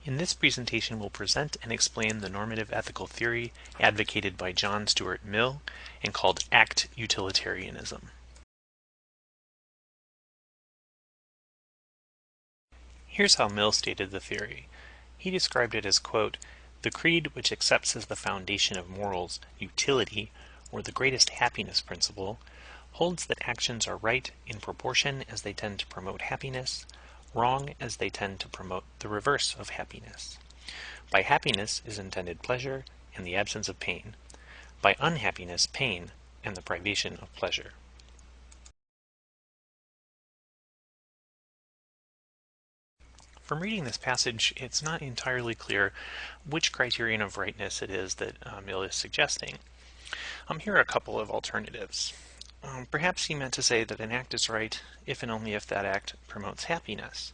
In this presentation, we'll present and explain the normative ethical theory advocated by John Stuart Mill and called Act Utilitarianism. Here's how Mill stated the theory. He described it as, quote, "The creed which accepts as the foundation of morals utility, or the greatest happiness principle, holds that actions are right in proportion as they tend to promote happiness, wrong as they tend to promote the reverse of happiness. By happiness is intended pleasure and the absence of pain. By unhappiness, pain and the privation of pleasure." From reading this passage, it's not entirely clear which criterion of rightness it is that Mill is suggesting. Here are a couple of alternatives. Perhaps he meant to say that an act is right if and only if that act promotes happiness.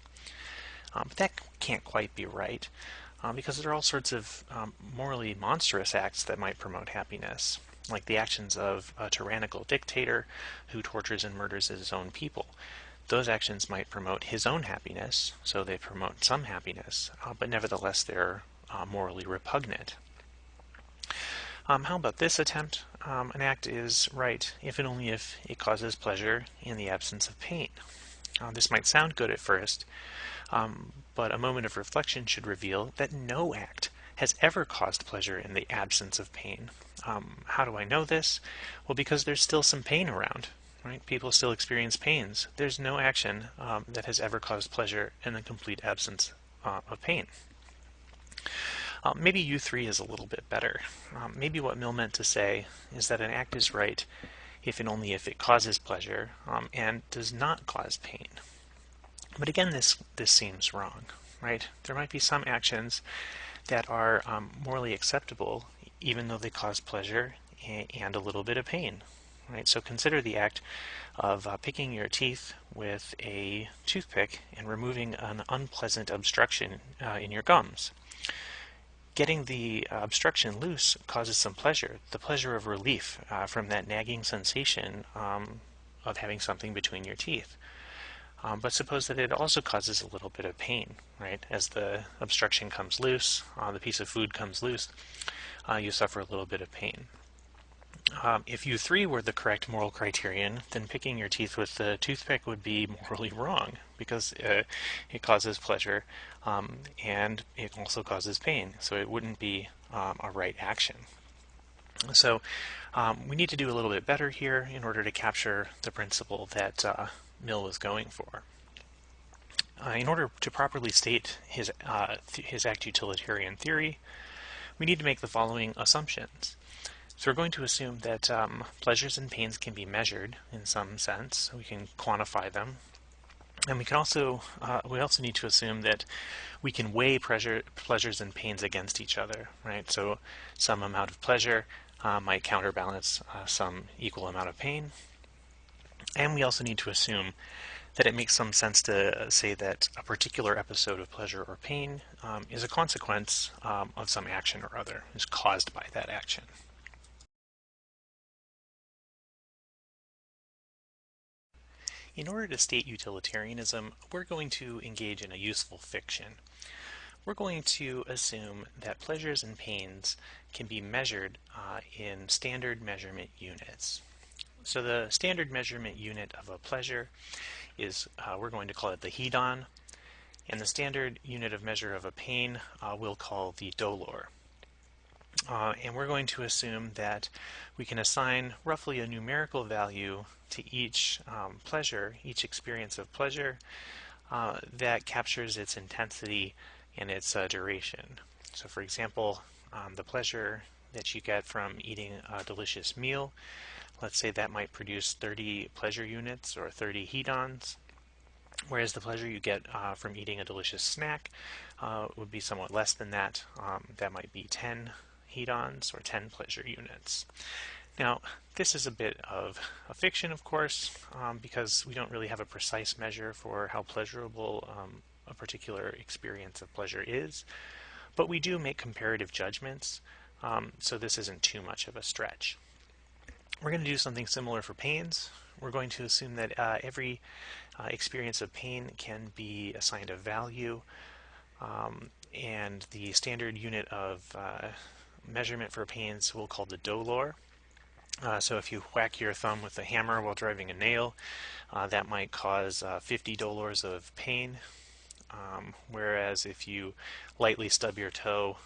But that can't quite be right, because there are all sorts of morally monstrous acts that might promote happiness, like the actions of a tyrannical dictator who tortures and murders his own people. Those actions might promote his own happiness, so they promote some happiness, but nevertheless they're morally repugnant. How about this attempt? An act is right if and only if it causes pleasure in the absence of pain. This might sound good at first, but a moment of reflection should reveal that no act has ever caused pleasure in the absence of pain. How do I know this? Well, because there's still some pain around. Right? People still experience pains. There's no action that has ever caused pleasure in the complete absence of pain. Maybe U3 is a little bit better. Maybe what Mill meant to say is that an act is right if and only if it causes pleasure and does not cause pain. But again, this seems wrong, right? There might be some actions that are morally acceptable even though they cause pleasure and a little bit of pain. Right, so consider the act of picking your teeth with a toothpick and removing an unpleasant obstruction in your gums. Getting the obstruction loose causes some pleasure, the pleasure of relief from that nagging sensation of having something between your teeth. But suppose that it also causes a little bit of pain, right? As the obstruction comes loose, the piece of food comes loose, you suffer a little bit of pain. If U3 were the correct moral criterion, then picking your teeth with the toothpick would be morally wrong, because it causes pleasure and it also causes pain, so it wouldn't be a right action. So we need to do a little bit better here in order to capture the principle that Mill was going for. In order to properly state his Act Utilitarian theory, we need to make the following assumptions. So we're going to assume that pleasures and pains can be measured in some sense. We can quantify them. And we also need to assume that we can weigh pleasures and pains against each other, right? So some amount of pleasure might counterbalance some equal amount of pain. And we also need to assume that it makes some sense to say that a particular episode of pleasure or pain is a consequence of some action or other, is caused by that action. In order to state utilitarianism, we're going to engage in a useful fiction. We're going to assume that pleasures and pains can be measured in standard measurement units. So the standard measurement unit of a pleasure is, we're going to call it the hedon, and the standard unit of measure of a pain we'll call the dolor. And we're going to assume that we can assign roughly a numerical value to each pleasure, each experience of pleasure, that captures its intensity and its duration. So for example, the pleasure that you get from eating a delicious meal, let's say that might produce 30 pleasure units or 30 hedons, whereas the pleasure you get from eating a delicious snack would be somewhat less than that. That might be 10 hedons or 10 pleasure units. Now, this is a bit of a fiction, of course, because we don't really have a precise measure for how pleasurable a particular experience of pleasure is, but we do make comparative judgments, so this isn't too much of a stretch. We're going to do something similar for pains. We're going to assume that every experience of pain can be assigned a value, and the standard unit of measurement for pains we'll call the dolor. So if you whack your thumb with a hammer while driving a nail, that might cause 50 dolors of pain. Whereas if you lightly stub your toe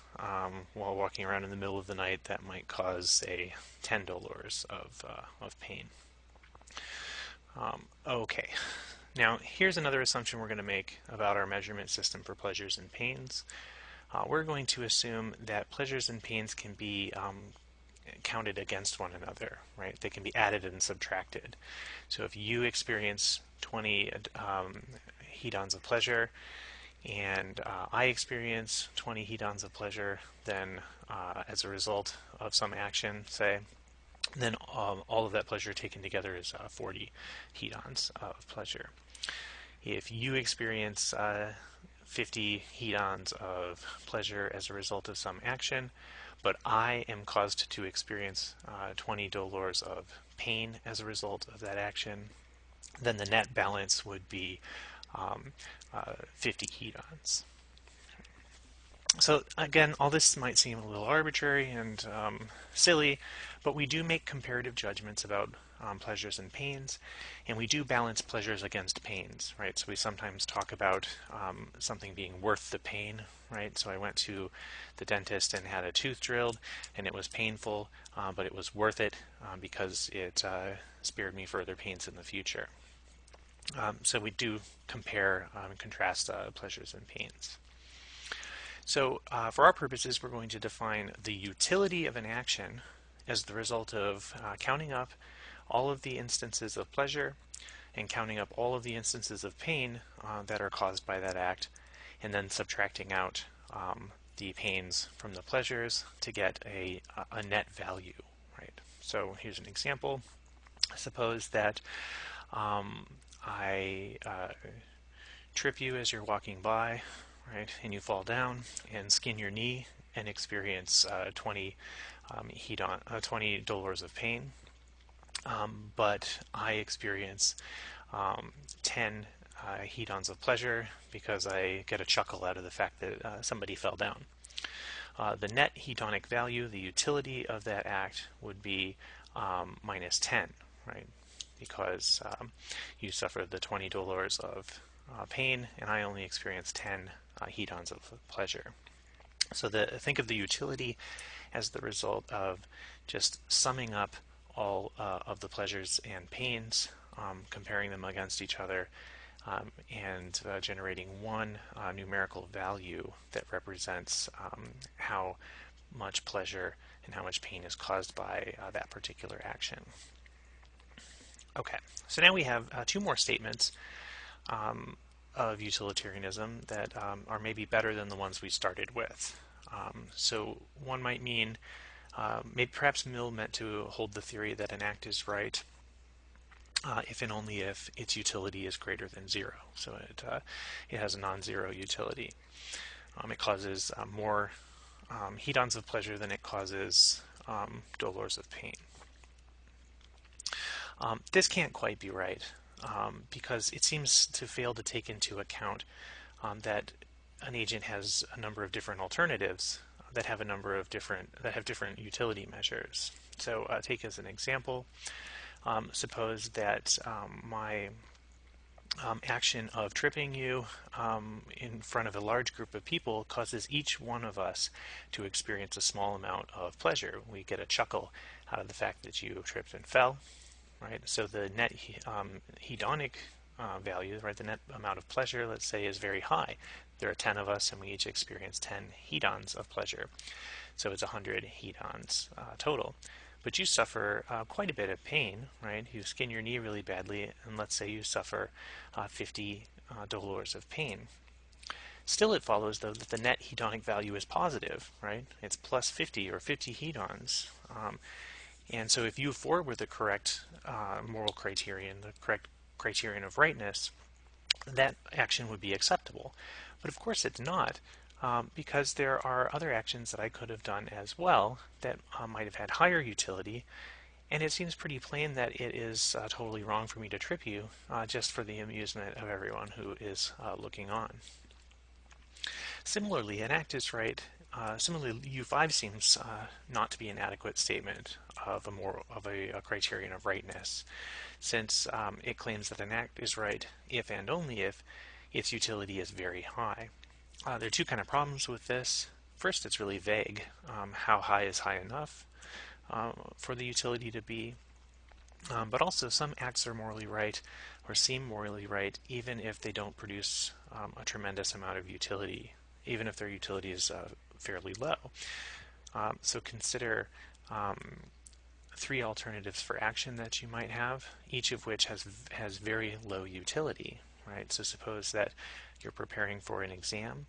while walking around in the middle of the night, that might cause, say, 10 dolors of pain. Okay, now here's another assumption we're going to make about our measurement system for pleasures and pains. We're going to assume that pleasures and pains can be counted against one another, right? They can be added and subtracted. So if you experience 20 hedons of pleasure and I experience 20 hedons of pleasure, then as a result of some action, say, then all of that pleasure taken together is 40 hedons of pleasure. If you experience 50 hedons of pleasure as a result of some action, but I am caused to experience 20 dolors of pain as a result of that action, then the net balance would be 50 hedons. So again, all this might seem a little arbitrary and silly, but we do make comparative judgments about pleasures and pains, and we do balance pleasures against pains, right? So we sometimes talk about something being worth the pain, right? So I went to the dentist and had a tooth drilled, and it was painful, but it was worth it because it spared me further pains in the future. So we do compare and contrast pleasures and pains. So for our purposes, we're going to define the utility of an action as the result of counting up all of the instances of pleasure and counting up all of the instances of pain that are caused by that act, and then subtracting out the pains from the pleasures to get a net value, right? So here's an example. Suppose that I trip you as you're walking by, right, and you fall down and skin your knee and experience 20 20 dolors of pain, but I experience 10 hedons of pleasure because I get a chuckle out of the fact that somebody fell down. The net hedonic value, the utility of that act, would be minus 10, right? Because you suffer the 20 dolors of pain, and I only experience 10 hedons of pleasure. So think of the utility as the result of just summing up all of the pleasures and pains, comparing them against each other, and generating one numerical value that represents how much pleasure and how much pain is caused by that particular action. Okay, so now we have two more statements of utilitarianism that are maybe better than the ones we started with. So one might mean, maybe perhaps Mill meant to hold the theory that an act is right if and only if its utility is greater than zero. So it has a non-zero utility. It causes more hedons of pleasure than it causes dolors of pain. This can't quite be right because it seems to fail to take into account that an agent has a number of different alternatives that have different utility measures. So take as an example, suppose that my action of tripping you in front of a large group of people causes each one of us to experience a small amount of pleasure. We get a chuckle out of the fact that you tripped and fell, right? So the net hedonic value, right, the net amount of pleasure, let's say, is very high. There are 10 of us, and we each experience 10 hedons of pleasure. So it's 100 hedons total. But you suffer quite a bit of pain, right? You skin your knee really badly, and let's say you suffer 50 dolors of pain. Still, it follows, though, that the net hedonic value is positive, right? It's plus 50 or 50 hedons. And so if U4 were the correct moral criterion, the correct criterion of rightness, that action would be acceptable. But of course it's not, because there are other actions that I could have done as well that might have had higher utility, and it seems pretty plain that it is totally wrong for me to trip you just for the amusement of everyone who is looking on. Similarly, an act is right. Similarly, U5 seems not to be an adequate statement of a criterion of rightness, since it claims that an act is right if and only if its utility is very high. There are two kind of problems with this. First, it's really vague. How high is high enough for the utility to be? But also, some acts are morally right or seem morally right even if they don't produce a tremendous amount of utility, even if their utility is fairly low. So consider three alternatives for action that you might have, each of which has very low utility, right? So suppose that you're preparing for an exam,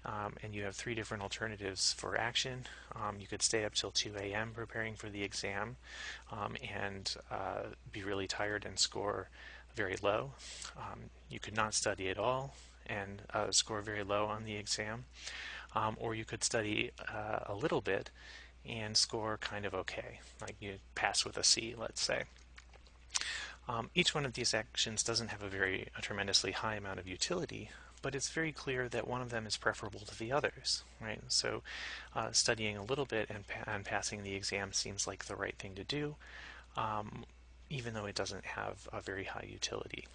and you have three different alternatives for action. You could stay up till 2 a.m. preparing for the exam, and be really tired and score very low. You could not study at all and score very low on the exam. Or you could study a little bit and score kind of okay, like you pass with a C, let's say. Each one of these actions doesn't have a tremendously high amount of utility, but it's very clear that one of them is preferable to the others, right? So studying a little bit and passing the exam seems like the right thing to do, even though it doesn't have a very high utility.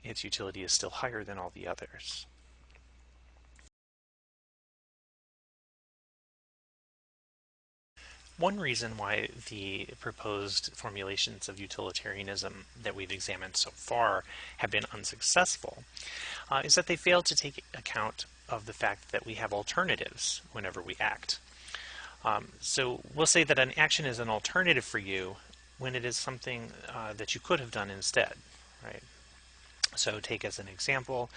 Its utility is still higher than all the others. One reason why the proposed formulations of utilitarianism that we've examined so far have been unsuccessful is that they fail to take account of the fact that we have alternatives whenever we act. So we'll say that an action is an alternative for you when it is something that you could have done instead, right? So take as an example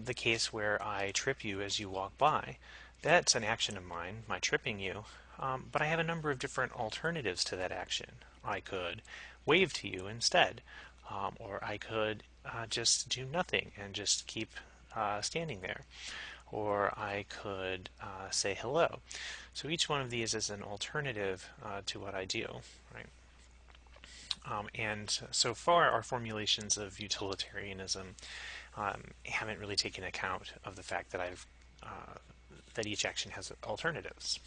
the case where I trip you as you walk by. That's an action of mine, my tripping you, but I have a number of different alternatives to that action. I could wave to you instead, or I could just do nothing and just keep standing there, or I could say hello. So each one of these is an alternative to what I do, right? And so far, our formulations of utilitarianism haven't really taken account of the fact that that each action has alternatives.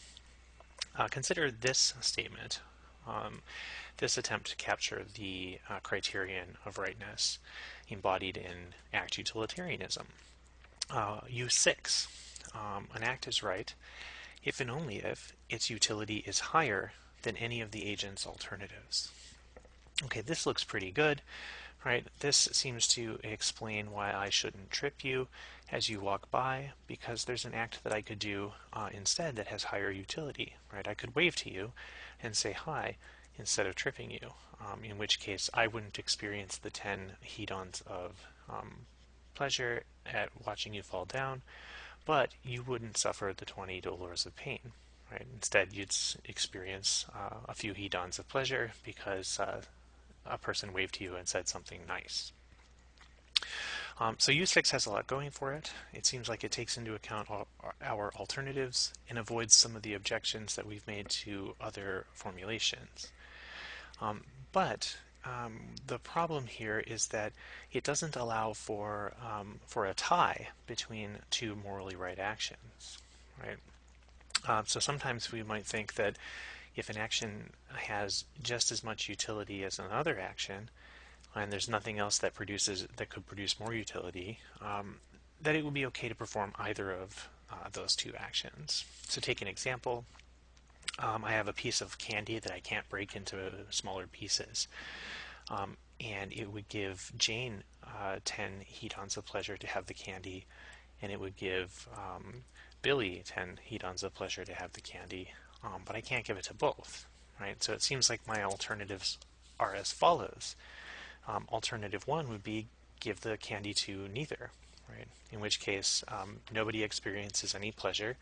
Consider this statement, this attempt to capture the criterion of rightness embodied in Act Utilitarianism. U6, an act is right if and only if its utility is higher than any of the agent's alternatives. Okay, this looks pretty good, right? This seems to explain why I shouldn't trip you as you walk by, because there's an act that I could do instead that has higher utility, right? I could wave to you and say hi instead of tripping you, in which case I wouldn't experience the 10 hedons of pleasure at watching you fall down, but you wouldn't suffer the 20 dolors of pain, right? Instead, you'd experience a few hedons of pleasure because a person waved to you and said something nice. So U6 has a lot going for it. It seems like it takes into account our alternatives and avoids some of the objections that we've made to other formulations. But the problem here is that it doesn't allow for a tie between two morally right actions, right? So sometimes we might think that if an action has just as much utility as another action, and there's nothing else that could produce more utility, that it would be okay to perform either of those two actions. So take an example. I have a piece of candy that I can't break into smaller pieces, and it would give Jane 10 hedons of pleasure to have the candy, and it would give Billy 10 hedons of pleasure to have the candy, but I can't give it to both, right? So it seems like my alternatives are as follows. Alternative 1 would be give the candy to neither, right? In which case nobody experiences any pleasure,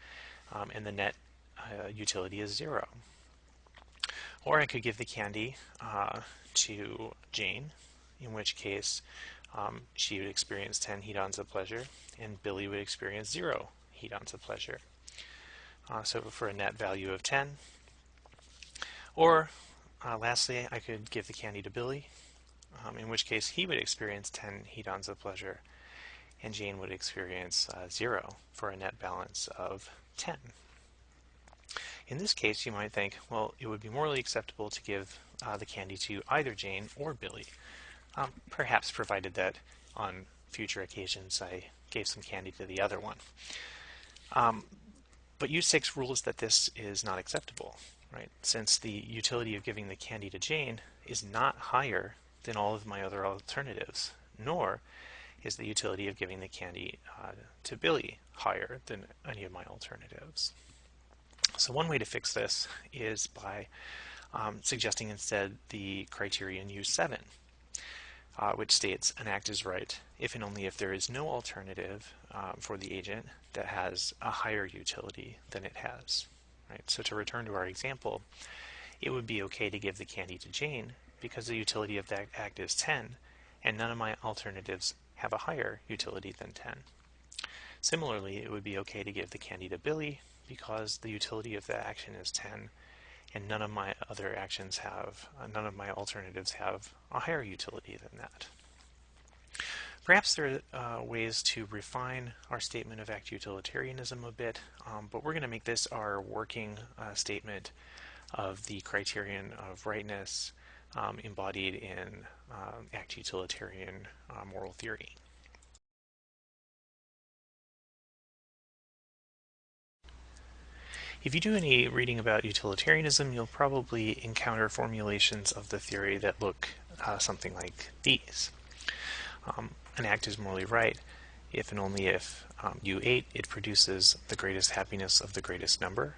and the net utility is 0. Or I could give the candy to Jane, in which case she would experience 10 hedons of pleasure, and Billy would experience 0 hedons of pleasure. So for a net value of 10. Or lastly, I could give the candy to Billy, in which case he would experience 10 hedons of pleasure, and Jane would experience 0 for a net balance of 10. In this case, you might think, well, it would be morally acceptable to give the candy to either Jane or Billy, perhaps provided that on future occasions I gave some candy to the other one. But U6 rules that this is not acceptable, right? Since the utility of giving the candy to Jane is not higher than all of my other alternatives, nor is the utility of giving the candy to Billy higher than any of my alternatives. So one way to fix this is by suggesting instead the criterion U7, which states an act is right if and only if there is no alternative for the agent that has a higher utility than it has. Right? So to return to our example, it would be okay to give the candy to Jane because the utility of that act is 10, and none of my alternatives have a higher utility than 10. Similarly, it would be okay to give the candy to Billy because the utility of the action is 10, and none of my other actions have, none of my alternatives have a higher utility than that. Perhaps there are ways to refine our statement of Act Utilitarianism a bit, but we're going to make this our working statement of the criterion of rightness embodied in Act Utilitarian moral theory. If you do any reading about utilitarianism, you'll probably encounter formulations of the theory that look something like these. An act is morally right if and only if U8, it produces the greatest happiness of the greatest number.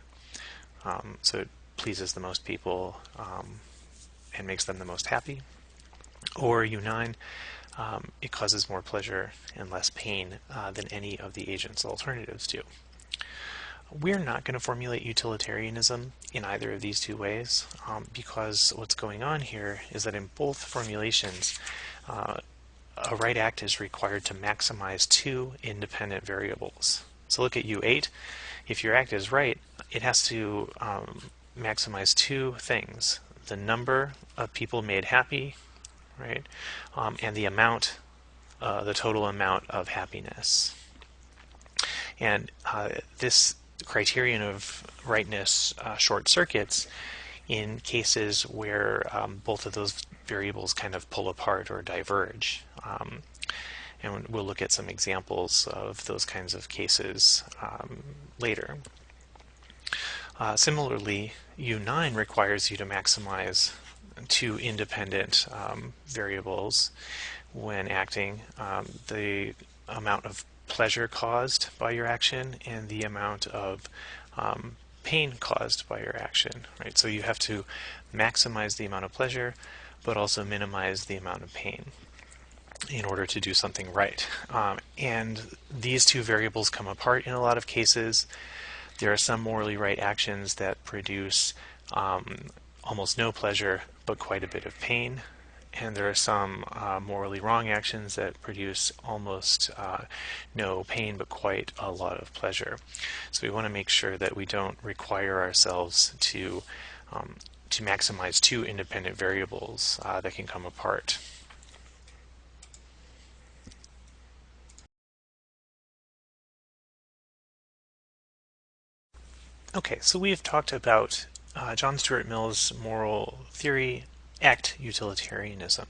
So it pleases the most people and makes them the most happy. Or U9, it causes more pleasure and less pain than any of the agent's alternatives do. We're not going to formulate utilitarianism in either of these two ways because what's going on here is that in both formulations, a right act is required to maximize two independent variables. So look at U8. If your act is right, it has to maximize two things: the number of people made happy, right, and the amount, the total amount of happiness. And this criterion of rightness short circuits in cases where both of those variables kind of pull apart or diverge. And we'll look at some examples of those kinds of cases later. Similarly, U9 requires you to maximize two independent variables when acting: the amount of pleasure caused by your action and the amount of pain caused by your action. Right? So you have to maximize the amount of pleasure, but also minimize the amount of pain in order to do something right. And these two variables come apart in a lot of cases. There are some morally right actions that produce almost no pleasure, but quite a bit of pain. And there are some morally wrong actions that produce almost no pain, but quite a lot of pleasure. So we want to make sure that we don't require ourselves to maximize two independent variables that can come apart. Okay, so we have talked about John Stuart Mill's moral theory, Act Utilitarianism.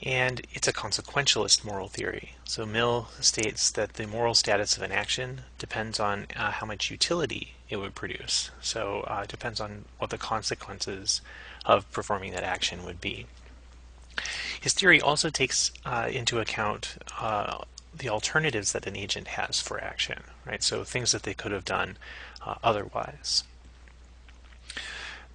And it's a consequentialist moral theory. So Mill states that the moral status of an action depends on how much utility it would produce. So it depends on what the consequences of performing that action would be. His theory also takes into account the alternatives that an agent has for action, right? So things that they could have done otherwise.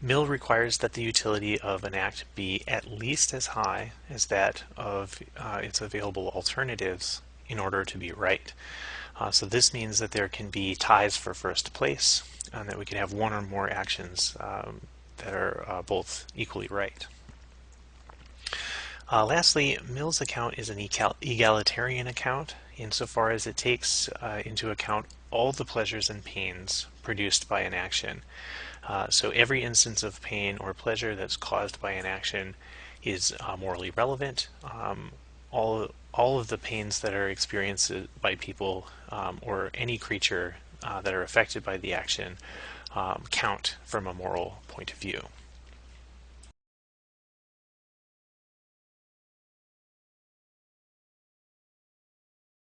Mill requires that the utility of an act be at least as high as that of its available alternatives in order to be right. So this means that there can be ties for first place, and that we can have one or more actions that are both equally right. Lastly, Mill's account is an egalitarian account insofar as it takes into account all the pleasures and pains produced by an action. So every instance of pain or pleasure that's caused by an action is morally relevant, all of the pains that are experienced by people or any creature that are affected by the action count from a moral point of view.